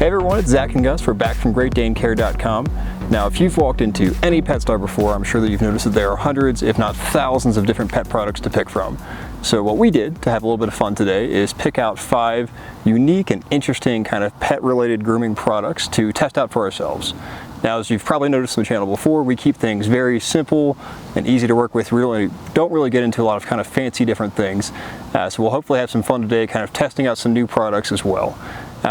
Hey everyone, it's Zach and Gus. We're back from GreatDaneCare.com. Now, if you've walked into any pet store before, I'm sure that you've noticed that there are hundreds, if not thousands, of different pet products to pick from. So what we did to have a little bit of fun today is pick out 5 unique and interesting kind of pet-related grooming products to test out for ourselves. Now, as you've probably noticed on the channel before, we keep things very simple and easy to work with. We really don't get into a lot of kind of fancy different things. So we'll hopefully have some fun today kind of testing out some new products as well.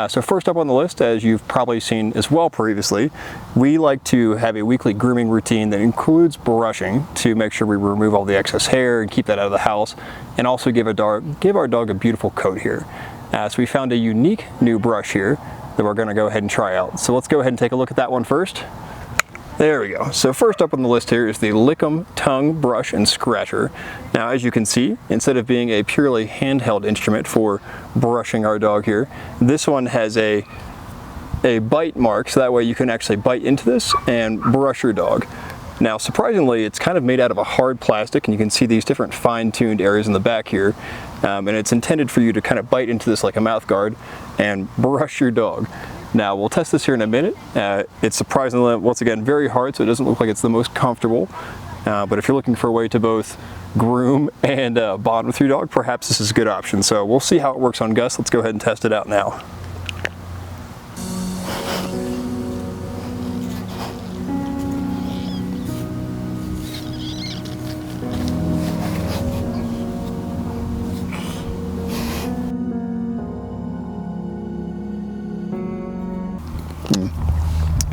So first up on the list, as you've probably seen as well previously, we like to have a weekly grooming routine that includes brushing to make sure we remove all the excess hair and keep that out of the house, and also give our dog a beautiful coat here. So we found a unique new brush here that we're going to go ahead and try out. So let's go ahead and take a look at that one first. There we go. So first up on the list here is the Lickum Tongue Brush and Scratcher. Now, as you can see, instead of being a purely handheld instrument for brushing our dog here, this one has a bite mark, so that way you can actually bite into this and brush your dog. Now, surprisingly, it's kind of made out of a hard plastic, and you can see these different fine-tuned areas in the back here, and it's intended for you to kind of bite into this like a mouth guard and brush your dog. Now, we'll test this here in a minute. It's surprisingly, once again, very hard, so it doesn't look like it's the most comfortable. But if you're looking for a way to both groom and bond with your dog, perhaps this is a good option. So we'll see how it works on Gus. Let's go ahead and test it out now.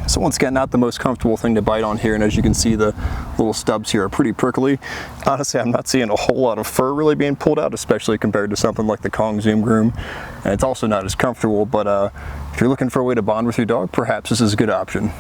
So once again, not the most comfortable thing to bite on here, and as you can see, the little stubs here are pretty prickly. Honestly, I'm not seeing a whole lot of fur really being pulled out, especially compared to something like the Kong Zoom Groom. And it's also not as comfortable, but if you're looking for a way to bond with your dog, perhaps this is a good option.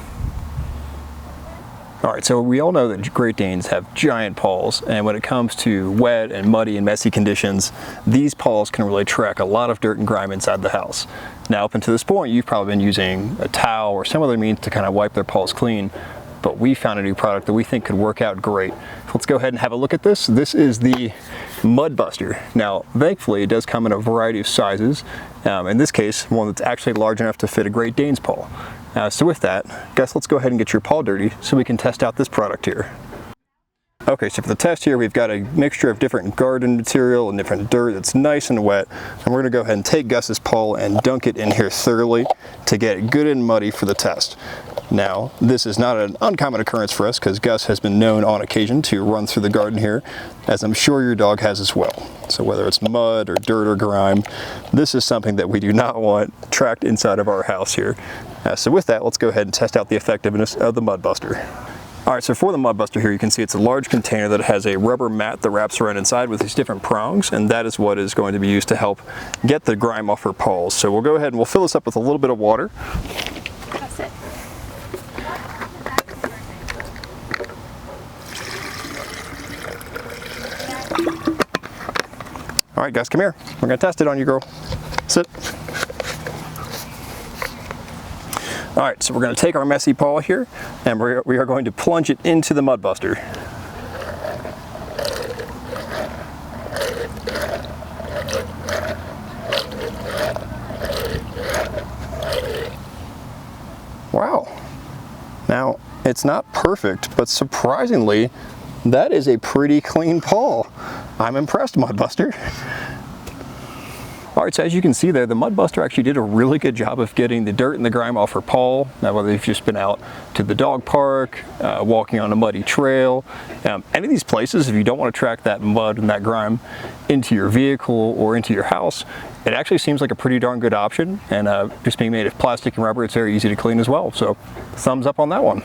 Alright, so we all know that Great Danes have giant paws, and when it comes to wet and muddy and messy conditions, these paws can really track a lot of dirt and grime inside the house. Now, up until this point, you've probably been using a towel or some other means to kind of wipe their paws clean, but we found a new product that we think could work out great. So let's go ahead and have a look at this. This is the Mud Buster. Now, thankfully, it does come in a variety of sizes. In this case, one that's actually large enough to fit a Great Dane's paw. So with that, Gus, let's go ahead and get your paw dirty so we can test out this product here. Okay, so for the test here, we've got a mixture of different garden material and different dirt that's nice and wet. And we're gonna go ahead and take Gus's paw and dunk it in here thoroughly to get it good and muddy for the test. Now, this is not an uncommon occurrence for us because Gus has been known on occasion to run through the garden here, as I'm sure your dog has as well. So whether it's mud or dirt or grime, this is something that we do not want tracked inside of our house here. So with that, let's go ahead and test out the effectiveness of the Mud Buster. Alright, so for the Mud Buster here, you can see it's a large container that has a rubber mat that wraps around inside with these different prongs, and that is what is going to be used to help get the grime off her paws. So we'll go ahead and we'll fill this up with a little bit of water. That's it. Alright, Gus, come here. We're going to test it on you, girl. Sit. Alright, so we're going to take our messy paw here, and we are going to plunge it into the Mud Buster. Wow. Now, it's not perfect, but surprisingly, that is a pretty clean paw. I'm impressed, Mud Buster. Alright, so as you can see there, the Mud Buster actually did a really good job of getting the dirt and the grime off her paw. Now, whether you've just been out to the dog park, walking on a muddy trail, any of these places, if you don't want to track that mud and that grime into your vehicle or into your house, it actually seems like a pretty darn good option. And just being made of plastic and rubber, it's very easy to clean as well. So, thumbs up on that one.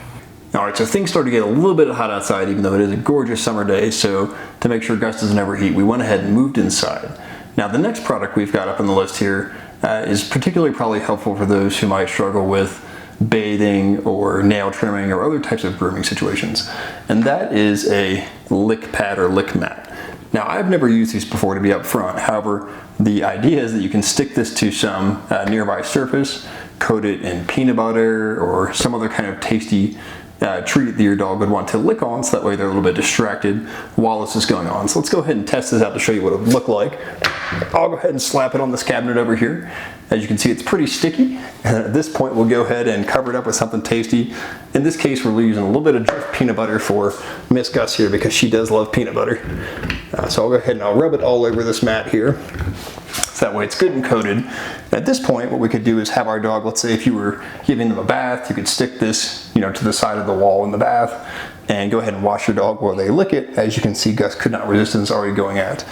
Alright, so things started to get a little bit hot outside, even though it is a gorgeous summer day. So, to make sure Gus doesn't overheat, we went ahead and moved inside. Now, the next product we've got up on the list here is particularly probably helpful for those who might struggle with bathing or nail trimming or other types of grooming situations. And that is a lick pad or lick mat. Now, I've never used these before, to be upfront. However, the idea is that you can stick this to some nearby surface, coat it in peanut butter or some other kind of tasty treat that your dog would want to lick on, so that way they're a little bit distracted while this is going on. So let's go ahead and test this out to show you what it would look like. I'll go ahead and slap it on this cabinet over here. As you can see, it's pretty sticky, and at this point we'll go ahead and cover it up with something tasty. In this case, we're using a little bit of Jif peanut butter for Miss Gus here because she does love peanut butter. So I'll go ahead and I'll rub it all over this mat here. So that way it's good and coated. At this point, what we could do is have our dog, let's say if you were giving them a bath, you could stick this, to the side of the wall in the bath and go ahead and wash your dog while they lick it. As you can see, Gus could not resist and is already going at.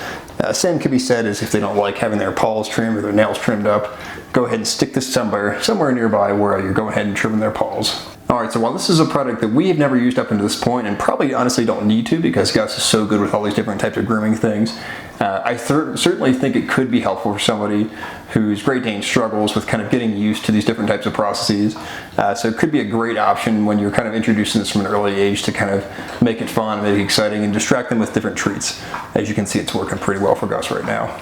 Same could be said as if they don't like having their paws trimmed or their nails trimmed up. Go ahead and stick this somewhere nearby where you're going ahead and trimming their paws. Alright, so while this is a product that we have never used up until this point, and probably honestly don't need to because Gus is so good with all these different types of grooming things, I certainly think it could be helpful for somebody whose Great Dane struggles with kind of getting used to these different types of processes. So it could be a great option when you're kind of introducing this from an early age to kind of make it fun, make it exciting, and distract them with different treats. As you can see, it's working pretty well for Gus right now.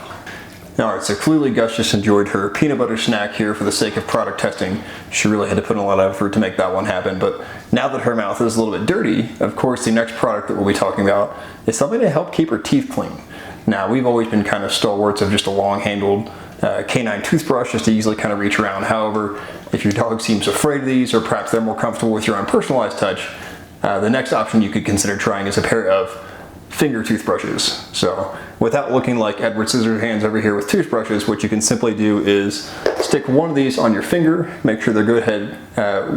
Alright, so clearly Gus just enjoyed her peanut butter snack here for the sake of product testing. She really had to put in a lot of effort to make that one happen, but now that her mouth is a little bit dirty, of course the next product that we'll be talking about is something to help keep her teeth clean. Now, we've always been kind of stalwarts of just a long-handled canine toothbrush just to easily kind of reach around. However, if your dog seems afraid of these, or perhaps they're more comfortable with your own personalized touch, the next option you could consider trying is a pair of finger toothbrushes. So without looking like Edward Scissorhands over here with toothbrushes, what you can simply do is stick one of these on your finger, make sure they're go ahead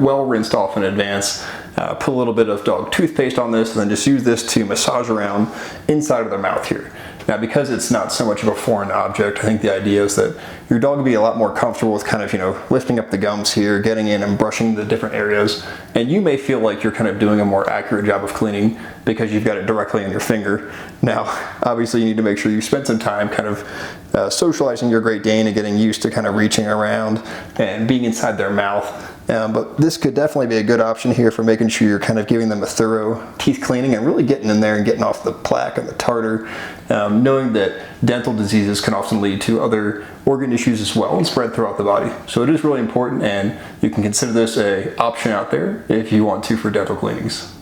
well rinsed off in advance, put a little bit of dog toothpaste on this, and then just use this to massage around inside of their mouth here. Now, because it's not so much of a foreign object, I think the idea is that your dog will be a lot more comfortable with kind of, lifting up the gums here, getting in and brushing the different areas. And you may feel like you're kind of doing a more accurate job of cleaning because you've got it directly on your finger. Now, obviously you need to make sure you spend some time kind of socializing your Great Dane and getting used to kind of reaching around and being inside their mouth. But this could definitely be a good option here for making sure you're kind of giving them a thorough teeth cleaning and really getting in there and getting off the plaque and the tartar, knowing that dental diseases can often lead to other organ issues as well and spread throughout the body. So it is really important, and you can consider this an option out there if you want to for dental cleanings.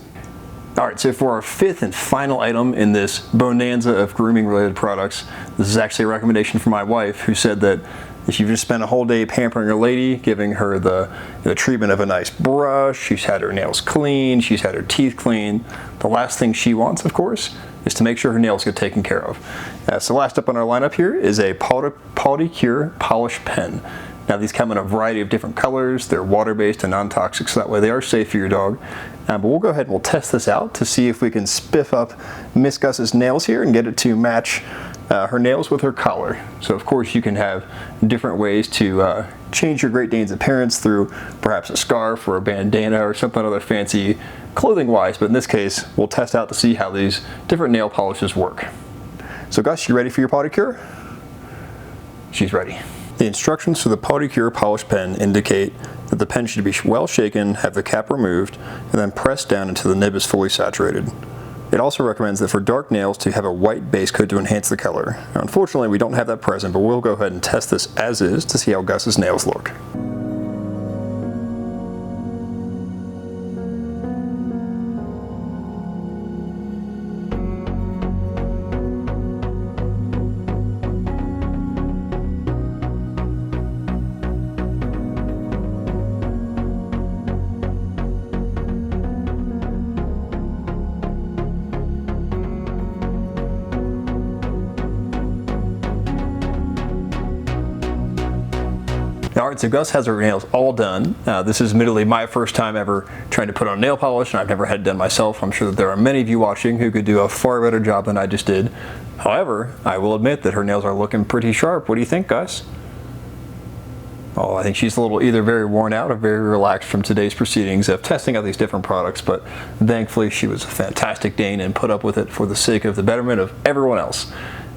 Alright, so for our fifth and final item in this bonanza of grooming related products, this is actually a recommendation from my wife, who said that if you've just spent a whole day pampering your lady, giving her the treatment of a nice brush, she's had her nails clean, she's had her teeth clean, the last thing she wants, of course, is to make sure her nails get taken care of. So last up on our lineup here is a PoliCure polish pen. Now, these come in a variety of different colors. They're water-based and non-toxic, so that way they are safe for your dog. But we'll go ahead and we'll test this out to see if we can spiff up Miss Gus's nails here and get it to match her nails with her collar. So of course you can have different ways to change your Great Dane's appearance through perhaps a scarf or a bandana or something other fancy clothing wise, but in this case we'll test out to see how these different nail polishes work. So Gus, you ready for your PoliCure? She's ready. The instructions for the PoliCure polish pen indicate that the pen should be well shaken, have the cap removed, and then pressed down until the nib is fully saturated. It also recommends that for dark nails to have a white base coat to enhance the color. Now, unfortunately, we don't have that present, but we'll go ahead and test this as is to see how Gus's nails look. Alright, so Gus has her nails all done. This is admittedly my first time ever trying to put on nail polish, and I've never had it done myself. I'm sure that there are many of you watching who could do a far better job than I just did. However, I will admit that her nails are looking pretty sharp. What do you think, Gus? Oh, I think she's a little either very worn out or very relaxed from today's proceedings of testing out these different products, but thankfully she was a fantastic Dane and put up with it for the sake of the betterment of everyone else.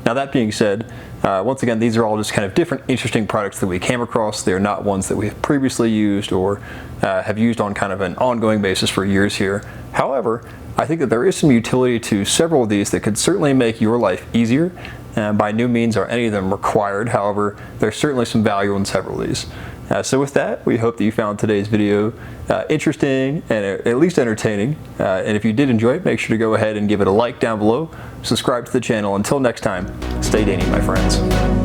Now, that being said, once again, these are all just kind of different interesting products that we came across. They're not ones that we've previously used or have used on kind of an ongoing basis for years here. However, I think that there is some utility to several of these that could certainly make your life easier. By no means are any of them required. However, there's certainly some value in several of these. So with that, we hope that you found today's video interesting and at least entertaining. And if you did enjoy it, make sure to go ahead and give it a like down below. Subscribe to the channel. Until next time, stay Daney, my friends.